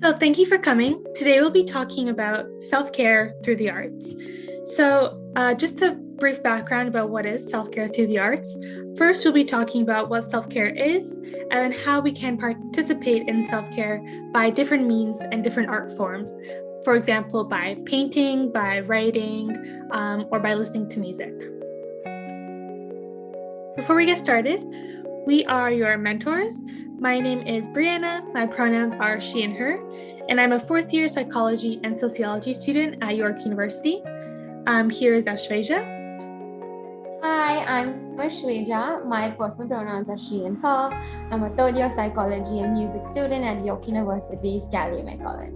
So thank you for coming. Today we'll be talking about self-care through the arts. Just a brief background about what is self-care through the arts. First, we'll be talking about what self-care is and then how we can participate in self-care by different means and different art forms. For example, by painting, by writing, or by listening to music. Before we get started, we are your mentors. My name is Brianna, my pronouns are she and her, and I'm a fourth year psychology and sociology student at York University. Here is Ashveja. Hi, I'm Ashveja. My personal pronouns are she and her. I'm a third year psychology and music student at York University's Calumet College.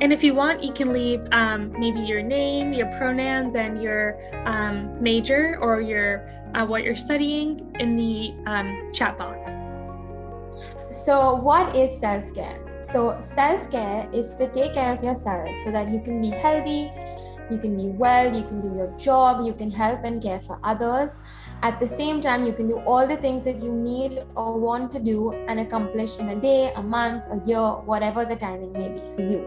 And if you want, you can leave maybe your name, your pronouns, and your major or your what you're studying in the chat box. So what is self-care? So self-care is to take care of yourself so that you can be healthy, you can be well, you can do your job, you can help and care for others. At the same time, you can do all the things that you need or want to do and accomplish in a day, a month, a year, whatever the timing may be for you.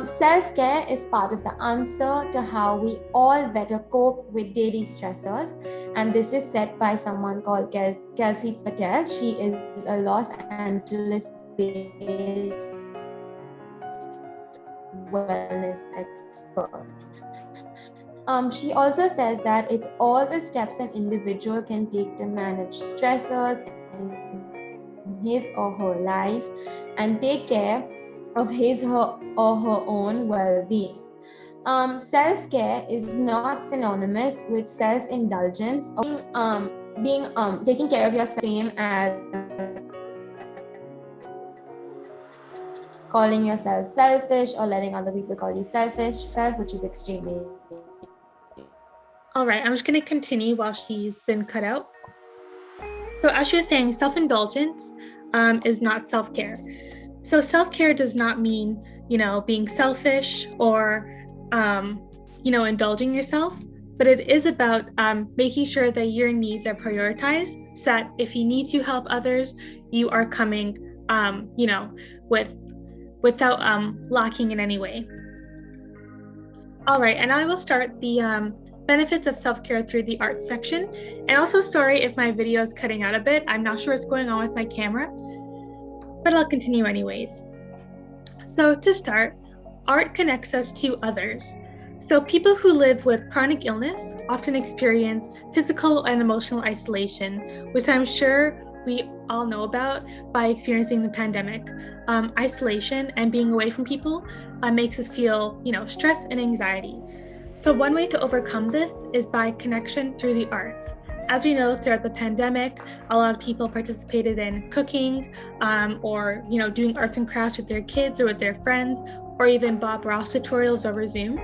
Self-care is part of the answer to how we all better cope with daily stressors, and this is said by someone called Kelsey Patel. She is a Los Angeles-based wellness expert. She also says that it's all the steps an individual can take to manage stressors in his or her life and take care of his or her own well-being. Self-care is not synonymous with self-indulgence or taking care of yourself, same as calling yourself selfish or letting other people call you selfish, which is extremely. All right, I'm just going to continue while she's been cut out. So as she was saying, self-indulgence is not self-care. So self-care does not mean, being selfish or, indulging yourself, but it is about making sure that your needs are prioritized so that if you need to help others, you are coming, without lacking in any way. All right, and I will start the benefits of self-care through the arts section. And also sorry if my video is cutting out a bit. I'm not sure what's going on with my camera, but I'll continue anyways. So to start, art connects us to others. So people who live with chronic illness often experience physical and emotional isolation, which I'm sure we all know about by experiencing the pandemic. Isolation and being away from people makes us feel, stress and anxiety. So one way to overcome this is by connection through the arts. As we know, throughout the pandemic, a lot of people participated in cooking or, doing arts and crafts with their kids or with their friends, or even Bob Ross tutorials over Zoom.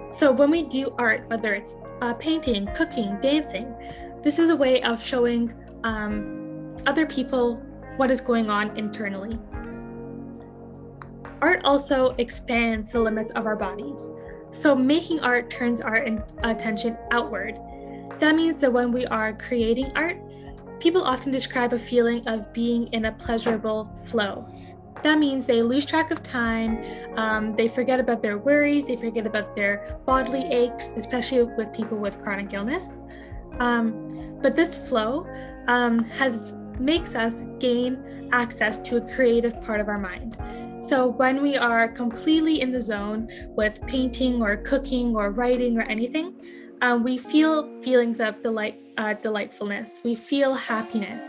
So when we do art, whether it's painting, cooking, dancing, this is a way of showing other people what is going on internally. Art also expands the limits of our bodies. So making art turns our attention outward. That means that when we are creating art, people often describe a feeling of being in a pleasurable flow. That means they lose track of time, they forget about their worries, they forget about their bodily aches, especially with people with chronic illness. But this flow makes us gain access to a creative part of our mind. So when we are completely in the zone with painting or cooking or writing or anything, we feel feelings of delightfulness. We feel happiness.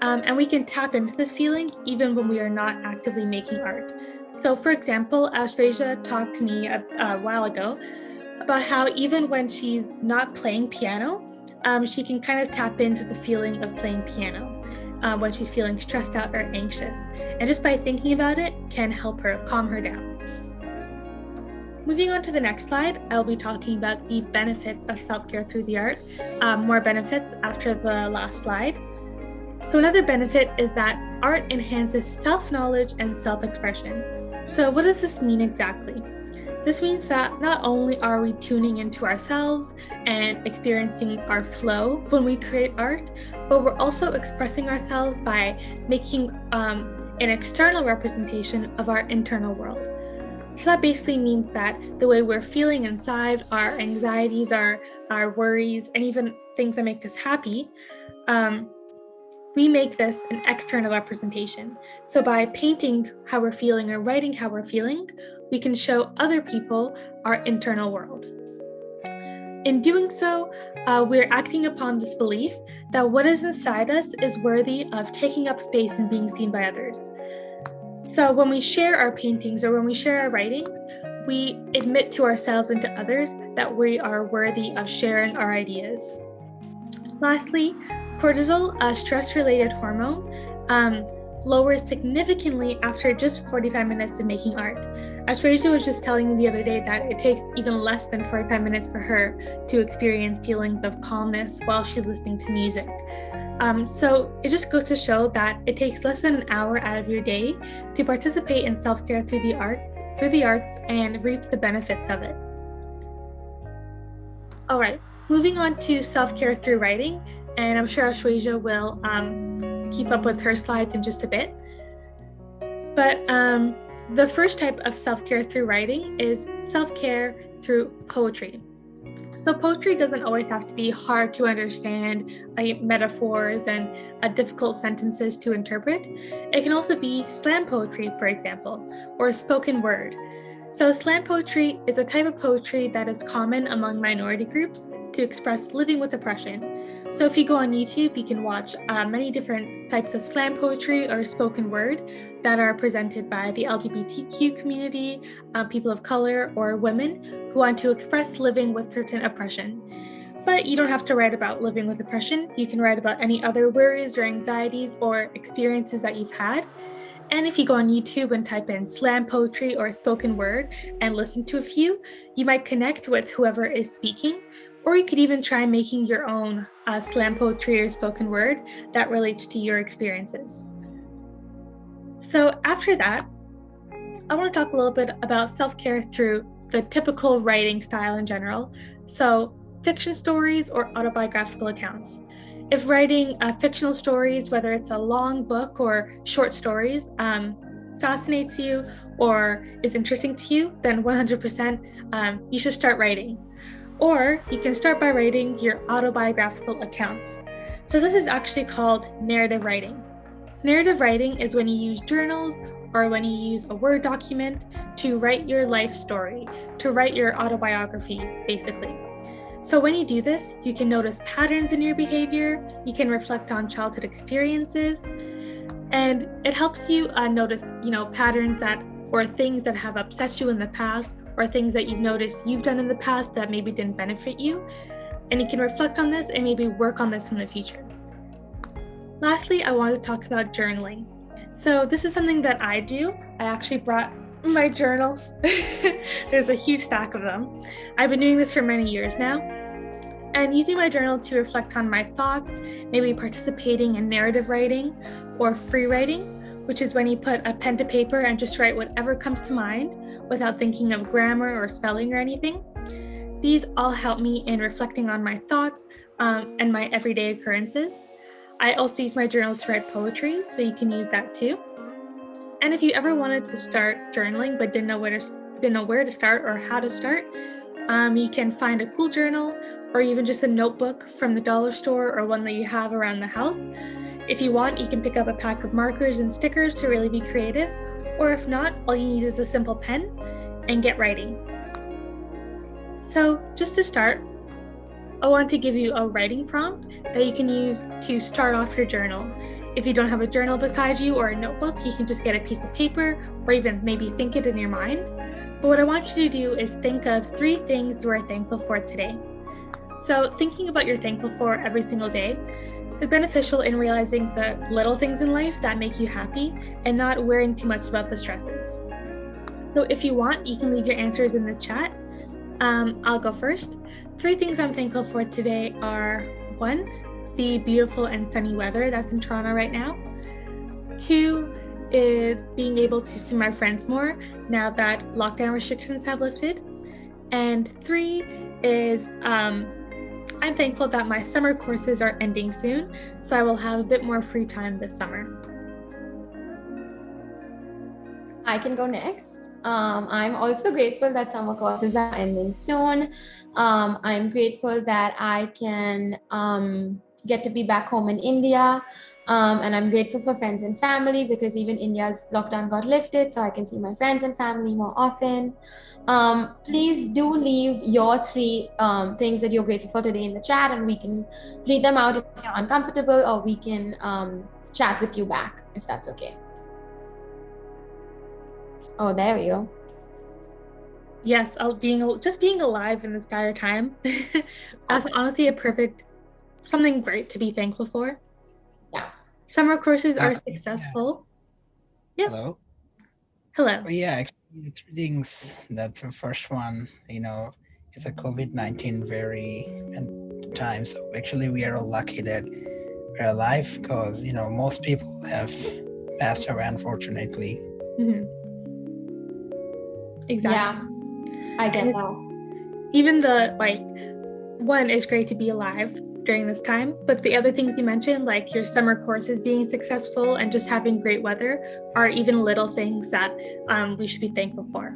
And we can tap into this feeling even when we are not actively making art. So for example, Ashveja talked to me a while ago about how even when she's not playing piano, she can kind of tap into the feeling of playing piano when she's feeling stressed out or anxious. And just by thinking about it can help her calm her down. Moving on to the next slide, I'll be talking about the benefits of self-care through the art. More benefits after the last slide. So another benefit is that art enhances self-knowledge and self-expression. So what does this mean exactly? This means that not only are we tuning into ourselves and experiencing our flow when we create art, but we're also expressing ourselves by making an external representation of our internal world. So that basically means that the way we're feeling inside, our anxieties, our worries, and even things that make us happy, we make this an external representation. So by painting how we're feeling or writing how we're feeling, we can show other people our internal world. In doing so, we're acting upon this belief that what is inside us is worthy of taking up space and being seen by others. So when we share our paintings or when we share our writings, we admit to ourselves and to others that we are worthy of sharing our ideas. Lastly, cortisol, a stress-related hormone, lowers significantly after just 45 minutes of making art. As Rachel was just telling me the other day that it takes even less than 45 minutes for her to experience feelings of calmness while she's listening to music. So it just goes to show that it takes less than an hour out of your day to participate in self-care through the arts and reap the benefits of it. All right, moving on to self-care through writing, and I'm sure Ashwaja will keep up with her slides in just a bit. But the first type of self-care through writing is self-care through poetry. So poetry doesn't always have to be hard to understand, metaphors and difficult sentences to interpret. It can also be slam poetry, for example, or spoken word. So slam poetry is a type of poetry that is common among minority groups to express living with oppression. So if you go on YouTube, you can watch many different types of slam poetry or spoken word that are presented by the LGBTQ community, people of color, or women who want to express living with certain oppression. But you don't have to write about living with oppression. You can write about any other worries or anxieties or experiences that you've had. And if you go on YouTube and type in slam poetry or spoken word and listen to a few, you might connect with whoever is speaking, or you could even try making your own slam poetry or spoken word that relates to your experiences. So after that, I want to talk a little bit about self-care through the typical writing style in general. So fiction stories or autobiographical accounts. If writing fictional stories, whether it's a long book or short stories, fascinates you or is interesting to you, then 100% you should start writing. Or you can start by writing your autobiographical accounts. So this is actually called narrative writing. Narrative writing is when you use journals or when you use a Word document to write your life story, to write your autobiography, basically. So when you do this, you can notice patterns in your behavior, you can reflect on childhood experiences, and it helps you notice, patterns or things that have upset you in the past, or things that you've noticed you've done in the past that maybe didn't benefit you. And you can reflect on this and maybe work on this in the future. Lastly, I want to talk about journaling. So this is something that I do. I actually brought my journals. There's a huge stack of them. I've been doing this for many years now. And using my journal to reflect on my thoughts, maybe participating in narrative writing or free writing, which is when you put a pen to paper and just write whatever comes to mind without thinking of grammar or spelling or anything. These all help me in reflecting on my thoughts and my everyday occurrences. I also use my journal to write poetry, so you can use that too. And if you ever wanted to start journaling but didn't know where to start or how to start, you can find a cool journal or even just a notebook from the dollar store or one that you have around the house. If you want, you can pick up a pack of markers and stickers to really be creative, or if not, all you need is a simple pen and get writing. So just to start, I want to give you a writing prompt that you can use to start off your journal. If you don't have a journal beside you or a notebook, you can just get a piece of paper or even maybe think it in your mind. But what I want you to do is think of 3 things you are thankful for today. So thinking about you're thankful for every single day is beneficial in realizing the little things in life that make you happy and not worrying too much about the stresses. So if you want, you can leave your answers in the chat. I'll go first. 3 things I'm thankful for today are 1, the beautiful and sunny weather that's in Toronto right now. 2 is being able to see my friends more now that lockdown restrictions have lifted. And 3 is I'm thankful that my summer courses are ending soon, so I will have a bit more free time this summer. I can go next. I'm also grateful that summer courses are ending soon. I'm grateful that I can get to be back home in India. And I'm grateful for friends and family because even India's lockdown got lifted, so I can see my friends and family more often. Please do leave your three things that you're grateful for today in the chat, and we can read them out if you're uncomfortable, or we can chat with you back if that's okay. Oh, there we go. Yes, just being alive in this dire time. That's honestly a perfect something great to be thankful for. Yeah. Summer courses are successful. Yeah. Hello. Hello. Oh, yeah, actually, the three things. That the first one, is a COVID-19 very time. So actually, we are all lucky that we're alive because most people have passed away, unfortunately. Mm-hmm. Exactly. Yeah, I get that. Even one, it's great to be alive during this time, but the other things you mentioned, like your summer courses being successful and just having great weather, are even little things that we should be thankful for.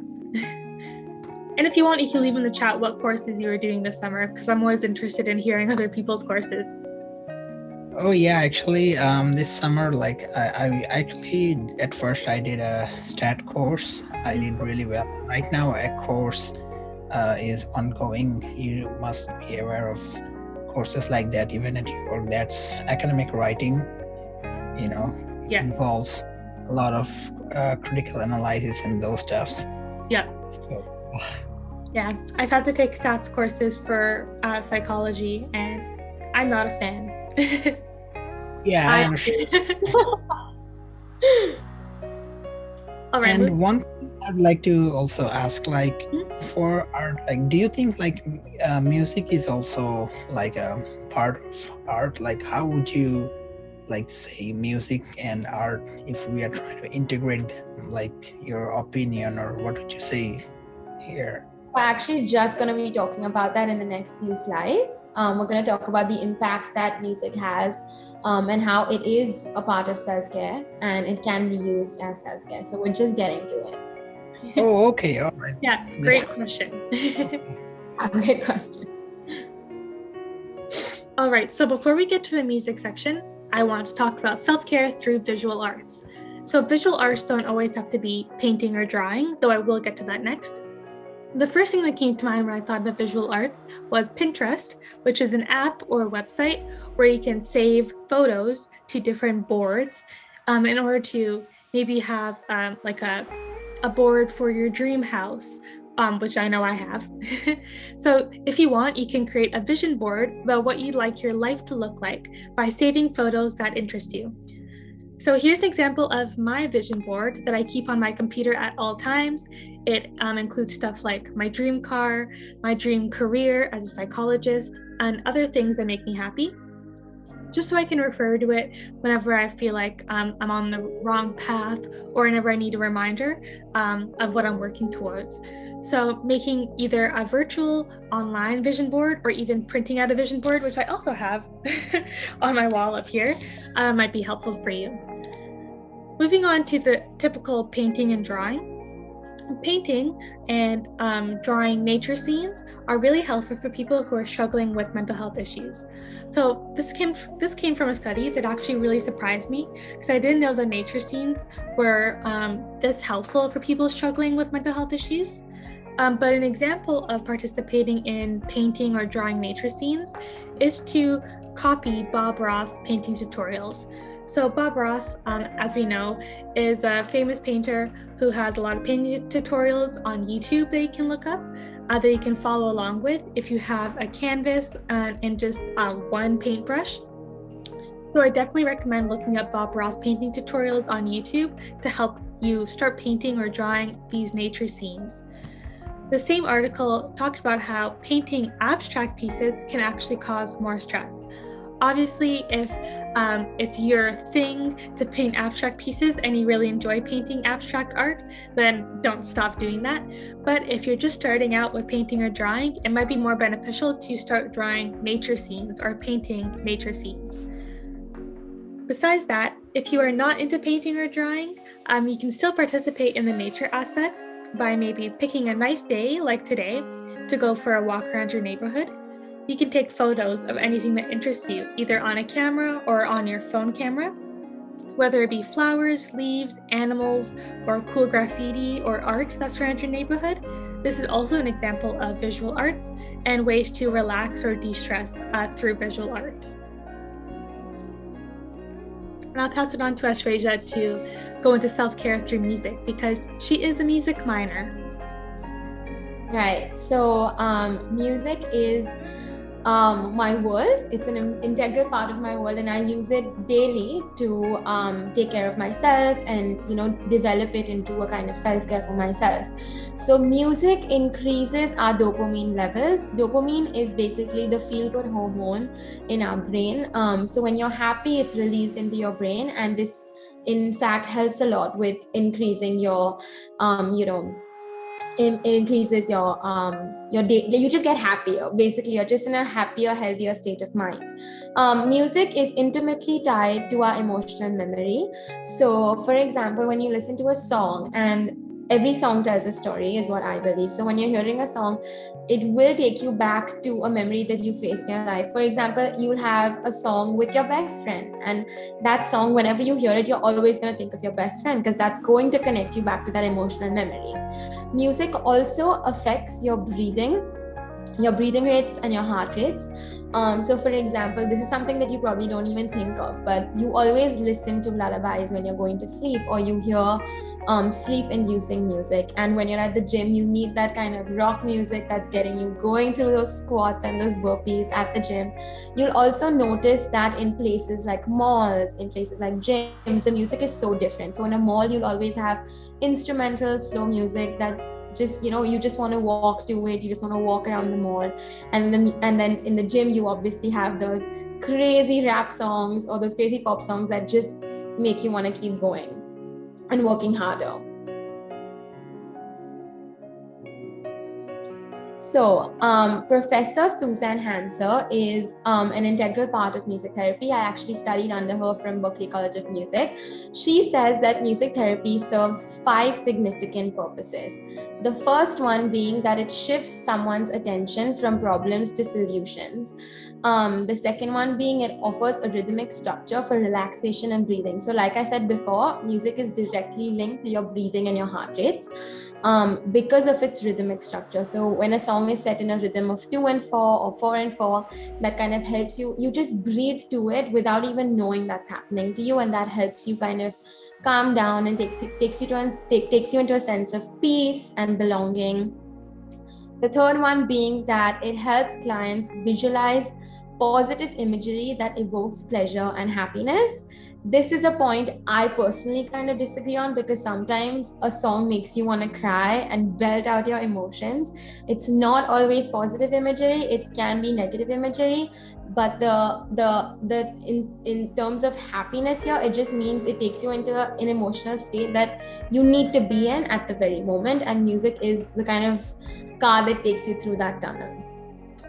And if you want, you can leave in the chat what courses you were doing this summer, because I'm always interested in hearing other people's courses. Oh yeah, actually, this summer, I actually at first I did a stat course. I did really well. Right now, a course is ongoing. You must be aware of courses like that, even at your work. That's academic writing. It involves a lot of critical analysis and those stuffs. Yeah. Yeah, I've had to take stats courses for psychology, and I'm not a fan. Yeah, I understand. All right. And one thing I'd like to also ask, for art, do you think music is also like a part of art? Like, how would you say music and art if we are trying to integrate them? Like, your opinion, or what would you say here? We're actually just going to be talking about that in the next few slides. We're going to talk about the impact that music has and how it is a part of self-care and it can be used as self-care. So we're just getting to it. Oh, okay. All right. Yeah, great question. Great question. All right, so before we get to the music section, I want to talk about self-care through visual arts. So visual arts don't always have to be painting or drawing, though I will get to that next. The first thing that came to mind when I thought about visual arts was Pinterest, which is an app or a website where you can save photos to different boards in order to maybe have a board for your dream house, which I know I have. So if you want, you can create a vision board about what you'd like your life to look like by saving photos that interest you. So here's an example of my vision board that I keep on my computer at all times. It includes stuff like my dream car, my dream career as a psychologist, and other things that make me happy, just so I can refer to it whenever I feel like I'm on the wrong path or whenever I need a reminder of what I'm working towards. So making either a virtual online vision board or even printing out a vision board, which I also have on my wall up here, might be helpful for you. Moving on to the typical painting and drawing. Painting and drawing nature scenes are really helpful for people who are struggling with mental health issues. So this came from a study that actually really surprised me, because I didn't know that nature scenes were this helpful for people struggling with mental health issues. But an example of participating in painting or drawing nature scenes is to copy Bob Ross painting tutorials. So Bob Ross, as we know, is a famous painter who has a lot of painting tutorials on YouTube that you can look up, that you can follow along with if you have a canvas and just one paintbrush. So I definitely recommend looking up Bob Ross painting tutorials on YouTube to help you start painting or drawing these nature scenes. The same article talked about how painting abstract pieces can actually cause more stress. Obviously, if it's your thing to paint abstract pieces and you really enjoy painting abstract art, then don't stop doing that. But if you're just starting out with painting or drawing, it might be more beneficial to start drawing nature scenes or painting nature scenes. Besides that, if you are not into painting or drawing, you can still participate in the nature aspect by maybe picking a nice day like today to go for a walk around your neighborhood. You can take photos of anything that interests you, either on a camera or on your phone camera, whether it be flowers, leaves, animals, or cool graffiti or art that's around your neighborhood. This is also an example of visual arts and ways to relax or de-stress through visual art. And I'll pass it on to Ashreja to go into self-care through music because she is a music minor. Right. So music is my world. It's an integral part of my world, and I use it daily to take care of myself and develop it into a kind of self-care for myself. So music increases our dopamine levels. Dopamine is basically the feel-good hormone in our brain. So when you're happy, it's released into your brain, and this in fact helps a lot with increasing your it increases your day. You just get happier. Basically, you're just in a happier, healthier state of mind. Music is intimately tied to our emotional memory. So for example, when you listen to a song, and every song tells a story is what I believe. So when you're hearing a song, it will take you back to a memory that you faced in your life. For example, you'll have a song with your best friend, and that song, whenever you hear it, you're always going to think of your best friend because that's going to connect you back to that emotional memory. Music also affects your breathing rates and your heart rates. So for example, this is something that you probably don't even think of, but you always listen to lullabies when you're going to sleep, or you hear sleep-inducing music. And when you're at the gym, you need that kind of rock music that's getting you going through those squats and those burpees at the gym. You'll also notice that in places like malls, in places like gyms, the music is so different. So in a mall, you'll always have instrumental slow music that's just you just want to walk to it, you just want to walk around the mall. And then in the gym, you obviously have those crazy rap songs or those crazy pop songs that just make you want to keep going and working harder. So Professor Susan Hanser is an integral part of music therapy. I actually studied under her from Berklee College of Music. She says that music therapy serves 5 significant purposes. The first one being that it shifts someone's attention from problems to solutions. The second one being it offers a rhythmic structure for relaxation and breathing. So like I said before, music is directly linked to your breathing and your heart rates because of its rhythmic structure. So when a song is set in a rhythm of 2 and 4 or 4 and 4, that kind of helps you just breathe to it without even knowing that's happening to you, and that helps you kind of calm down and takes you into a sense of peace and belonging. The third one being that it helps clients visualize positive imagery that evokes pleasure and happiness. This is a point I personally kind of disagree on, because sometimes a song makes you want to cry and belt out your emotions. It's not always positive imagery, it can be negative imagery, but in terms of happiness here, it just means it takes you into an emotional state that you need to be in at the very moment, and music is the kind of car that takes you through that tunnel.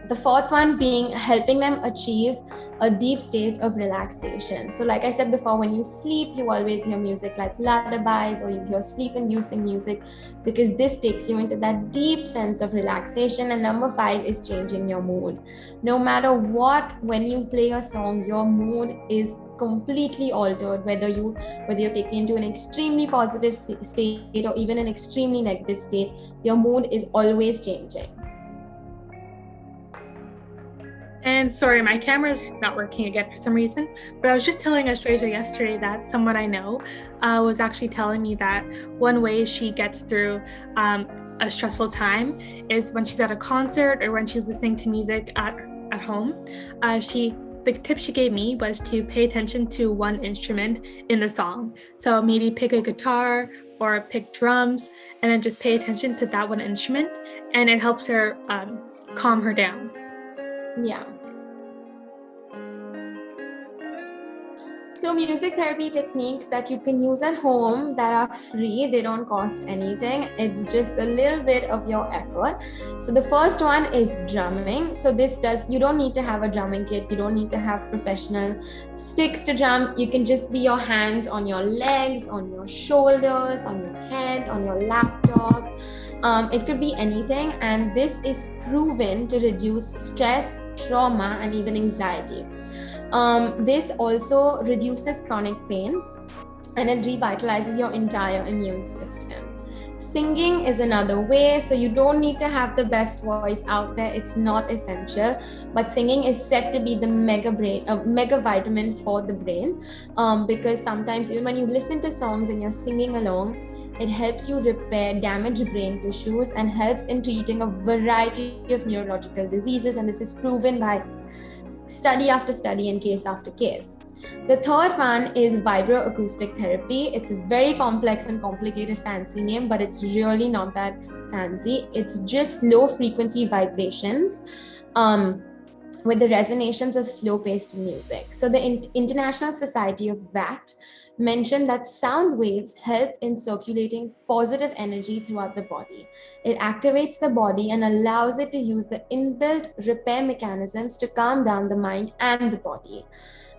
The fourth one being helping them achieve a deep state of relaxation. So like I said before, when you sleep, you always hear music like lullabies, or you hear sleep-inducing music, because this takes you into that deep sense of relaxation. And number 5 is changing your mood. No matter what, when you play a song, your mood is completely altered, whether you're taken into an extremely positive state or even an extremely negative state, your mood is always changing. And sorry, my camera's not working again for some reason, but I was just telling Ashreja yesterday that someone I know was actually telling me that one way she gets through a stressful time is when she's at a concert or when she's listening to music at home. The tip she gave me was to pay attention to one instrument in the song. So maybe pick a guitar or pick drums, and then just pay attention to that one instrument, and it helps her calm her down. Yeah. So music therapy techniques that you can use at home that are free, they don't cost anything. It's just a little bit of your effort. So the first one is drumming. So you don't need to have a drumming kit. You don't need to have professional sticks to drum. You can just be your hands on your legs, on your shoulders, on your head, on your laptop. It could be anything. And this is proven to reduce stress, trauma, and even anxiety. This also reduces chronic pain and it revitalizes your entire immune system. Singing is another way. So you don't need to have the best voice out there. It's not essential, but singing is said to be the mega vitamin for the brain, because sometimes even when you listen to songs and you're singing along, it helps you repair damaged brain tissues and helps in treating a variety of neurological diseases. And this is proven by study after study and case after case. The third one is vibroacoustic therapy. It's a very complex and complicated fancy name, but it's really not that fancy. It's just low frequency vibrations with the resonations of slow-paced music. So the International Society of VAT mentioned that sound waves help in circulating positive energy throughout the body. It activates the body and allows it to use the inbuilt repair mechanisms to calm down the mind and the body.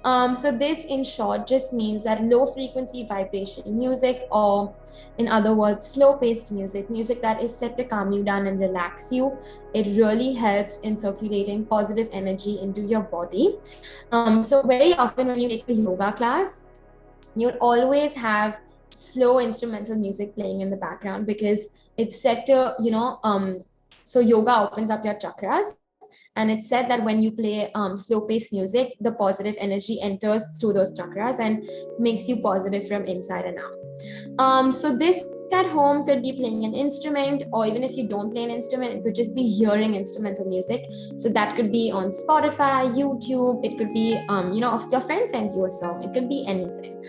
So this, in short, just means that low frequency vibration music, or in other words, slow paced music that is set to calm you down and relax you, it really helps in circulating positive energy into your body. So very often when you take a yoga class, you'll always have slow instrumental music playing in the background because it's set to, so yoga opens up your chakras. And it's said that when you play slow-paced music, the positive energy enters through those chakras and makes you positive from inside and out. So this at home could be playing an instrument, or even if you don't play an instrument, it could just be hearing instrumental music. So that could be on Spotify, YouTube. It could be, if your friend sends you a song, it could be anything.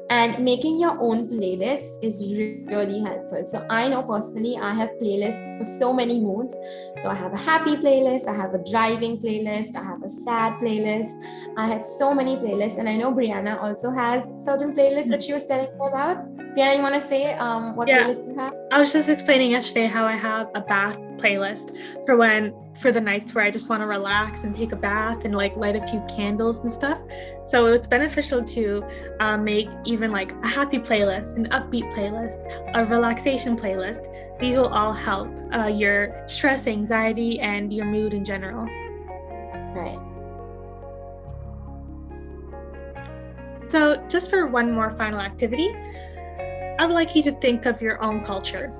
And making your own playlist is really helpful. So I know personally, I have playlists for so many moods. So I have a happy playlist, I have a driving playlist, I have a sad playlist. I have so many playlists. And I know Brianna also has certain playlists that she was telling me about. Brianna, you want to say what playlist you have? I was just explaining yesterday how I have a bath playlist for the nights where I just want to relax and take a bath and like light a few candles and stuff. So it's beneficial to make even like a happy playlist, an upbeat playlist, a relaxation playlist. These will all help your stress, anxiety, and your mood in general. Right. So just for one more final activity, I would like you to think of your own culture.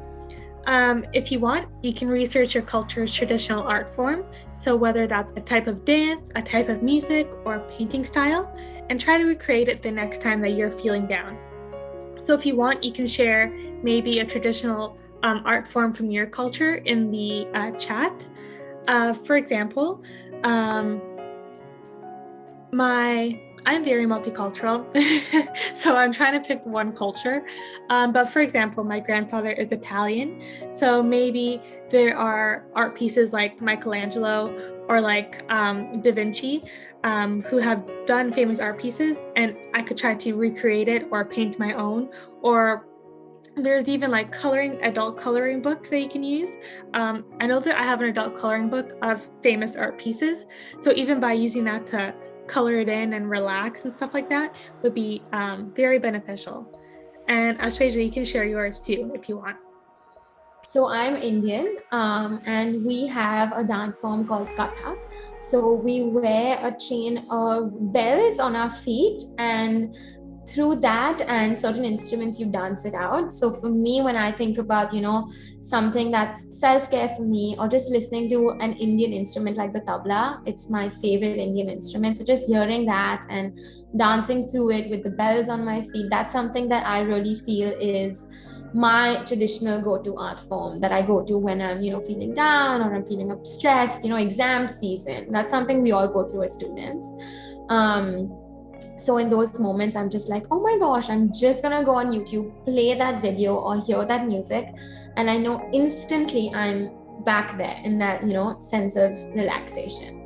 If you want, you can research your culture's traditional art form. So whether that's a type of dance, a type of music, or a painting style, and try to recreate it the next time that you're feeling down. So if you want, you can share maybe a traditional art form from your culture in the chat. For example, I'm very multicultural, so I'm trying to pick one culture. But for example, my grandfather is Italian, so maybe there are art pieces like Michelangelo or like Da Vinci, who have done famous art pieces, and I could try to recreate it or paint my own. Or there's even like adult coloring books that you can use. I know that I have an adult coloring book of famous art pieces, so even by using that to color it in and relax and stuff like that would be very beneficial. And Ashveja, you can share yours too if you want. So I'm Indian, and we have a dance form called Kathak. So we wear a chain of bells on our feet, and through that and certain instruments, you dance it out. So for me, when I think about, something that's self-care for me, or just listening to an Indian instrument like the tabla, it's my favorite Indian instrument. So just hearing that and dancing through it with the bells on my feet, that's something that I really feel is my traditional go-to art form that I go to when I'm, feeling down or I'm feeling stressed, exam season. That's something we all go through as students. So in those moments, I'm just like, oh my gosh, I'm just gonna go on YouTube, play that video or hear that music. And I know instantly I'm back there in that, sense of relaxation.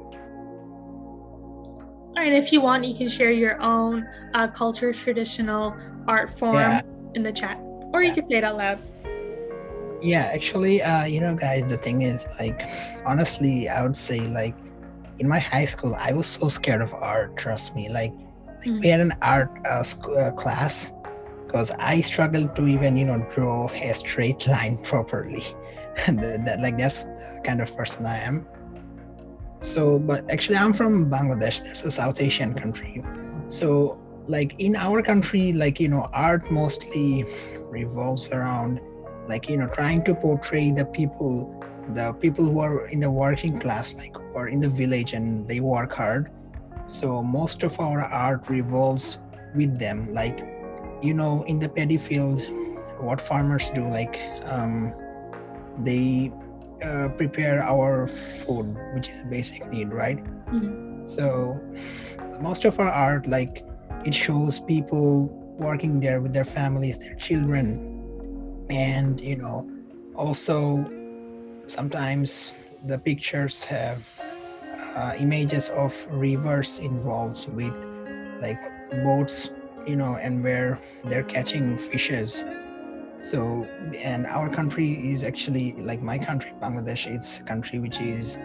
All and if you want, you can share your own culture, traditional art form Yeah, in the chat, or you yeah, can say it out loud. yeah. Actually, guys, the thing is, like, honestly, I would say, like, in my high school, I was so scared of art. Trust me. Like we had an art class because I struggled to even, draw a straight line properly. And that's the kind of person I am. So, but actually, I'm from Bangladesh. That's a South Asian country. So, like in our country, like, art mostly revolves around, like, trying to portray the people who are in the working class, like, who are in the village and they work hard. So, most of our art revolves with them. Like, in the paddy field, what farmers do, like, they prepare our food, which is a basic need, right? So most of our art, like, it shows people working there with their families, their children, and also sometimes the pictures have images of rivers involved with, like, boats, and where they're catching fishes. So, and our country is actually, like, my country, Bangladesh. It's a country which is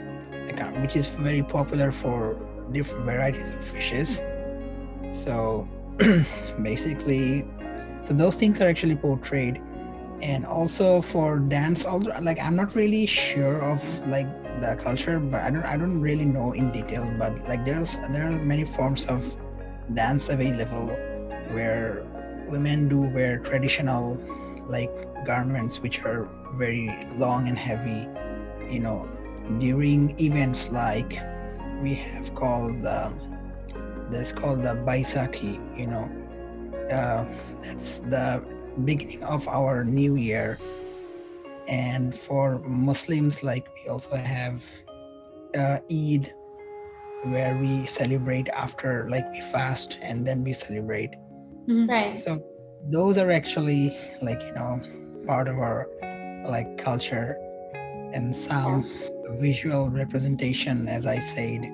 very popular for different varieties of fishes. So basically, so those things are actually portrayed. And also for dance, although, like, I'm not really sure of, like, the culture, but I don't really know in detail. But, like, there are many forms of dance available where women do wear traditional, like, garments which are very long and heavy, you know during events, like, we have called this called the Baisakhi. uh, that's the beginning of our new year. And for Muslims, like, we also have Eid, where we celebrate after, like, we fast and then we celebrate. Right. So those are actually, like, part of our, like, culture, and Yeah. some visual representation, as I said,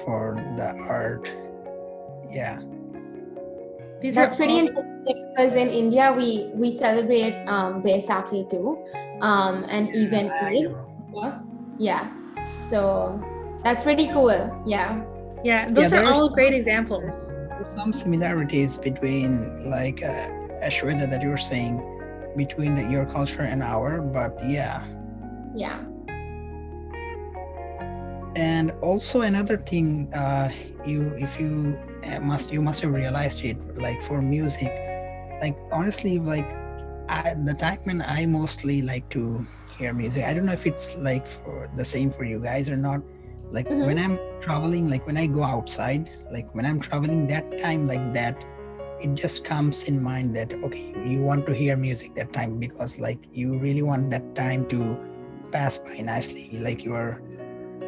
for the art. Yeah. These are That's pretty all interesting because in India we celebrate Baisakhi too, and even I Eid, know. of course. Yeah. So that's pretty cool. Yeah. yeah, Yeah, those are all great examples. there's some similarities between, like, Ashweta, that you're saying, between your culture and our, but yeah. Yeah. And also another thing, you must have realized it, like, for music, like, honestly, like, the time when I mostly like to hear music, I don't know if it's, like, for the same for you guys or not. Like, when Mm-hmm. I'm traveling, like, when I go outside, like, when I'm traveling, that time, like, that it just comes in mind that, okay, you want to hear music that time, because, like, you really want that time to pass by nicely, like, you're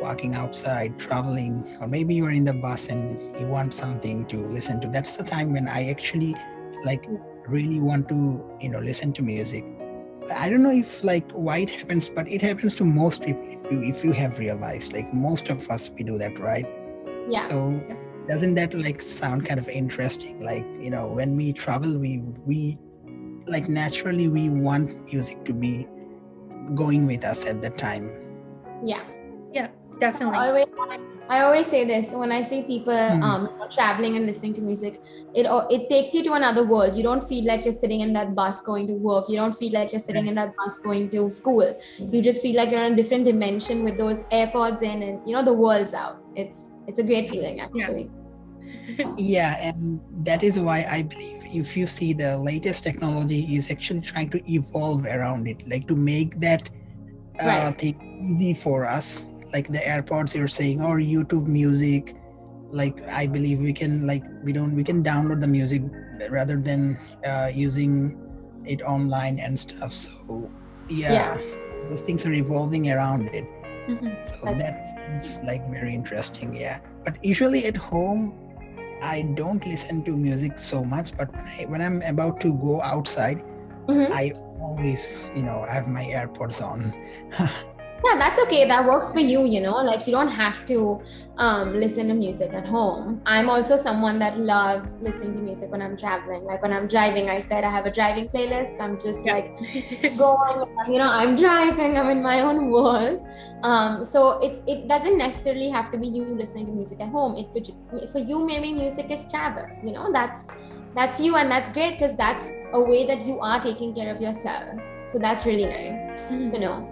walking outside, traveling, or maybe you're in the bus and you want something to listen to. That's the time when I actually, like, really want to, listen to music. I don't know if, like, why it happens, but it happens to most people. If you have realized, like, most of us, we do that, right? Yeah. So doesn't that, like, sound kind of interesting? Like, when we travel, we like, naturally we want music to be going with us at that time. Yeah. Yeah, So definitely. I always say this when I see people traveling and listening to music. It takes you to another world. You don't feel like you're sitting in that bus going to work. You don't feel like you're sitting in that bus going to school. You just feel like you're in a different dimension with those AirPods in, and the world's out. It's a great feeling, actually. Yeah, and that is why I believe, if you see, the latest technology is actually trying to evolve around it, like, to make that Right. thing easy for us, like the AirPods you're saying, or YouTube Music. Like, I believe we can download the music rather than using it online and stuff. So Yeah. yeah, those things are evolving around it. So That's that's like very interesting. Yeah, but usually at home I don't listen to music so much, but when I'm about to go outside, mm-hmm. I always, have my AirPods on. Yeah, that's okay. That works for you, like you don't have to listen to music at home. I'm also someone that loves listening to music when I'm traveling. Like when I'm driving, I said I have a driving playlist. I'm just Yeah. like going, I'm driving, I'm in my own world. So it doesn't necessarily have to be you listening to music at home. It could, for you, maybe music is travel, that's you, and that's great because that's a way that you are taking care of yourself. So that's really nice to know.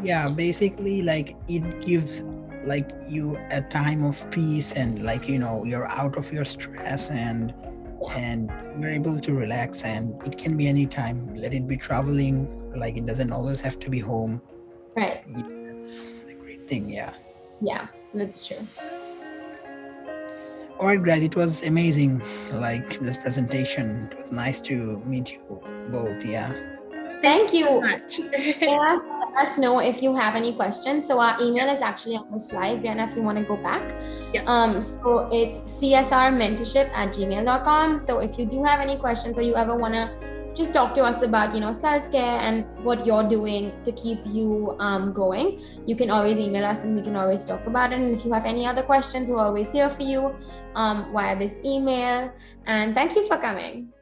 Yeah, basically, like it gives like you a time of peace, and like you're out of your stress, Yeah. and you're able to relax, and it can be any time. Let it be traveling, like it doesn't always have to be home. Right. Yeah, that's the great thing. Yeah. Yeah, that's true. All right, guys, it was amazing. Like this presentation, it was nice to meet you both. Yeah. Thank Thank you so you. much. Let us know if you have any questions. So our email is actually on the slide, Brianna, if you want to go back. Yeah. So it's csrmentorship@gmail.com. So if you do have any questions or you ever want to just talk to us about, self-care and what you're doing to keep you going, you can always email us and we can always talk about it. And if you have any other questions, we're always here for you via this email. And thank you for coming.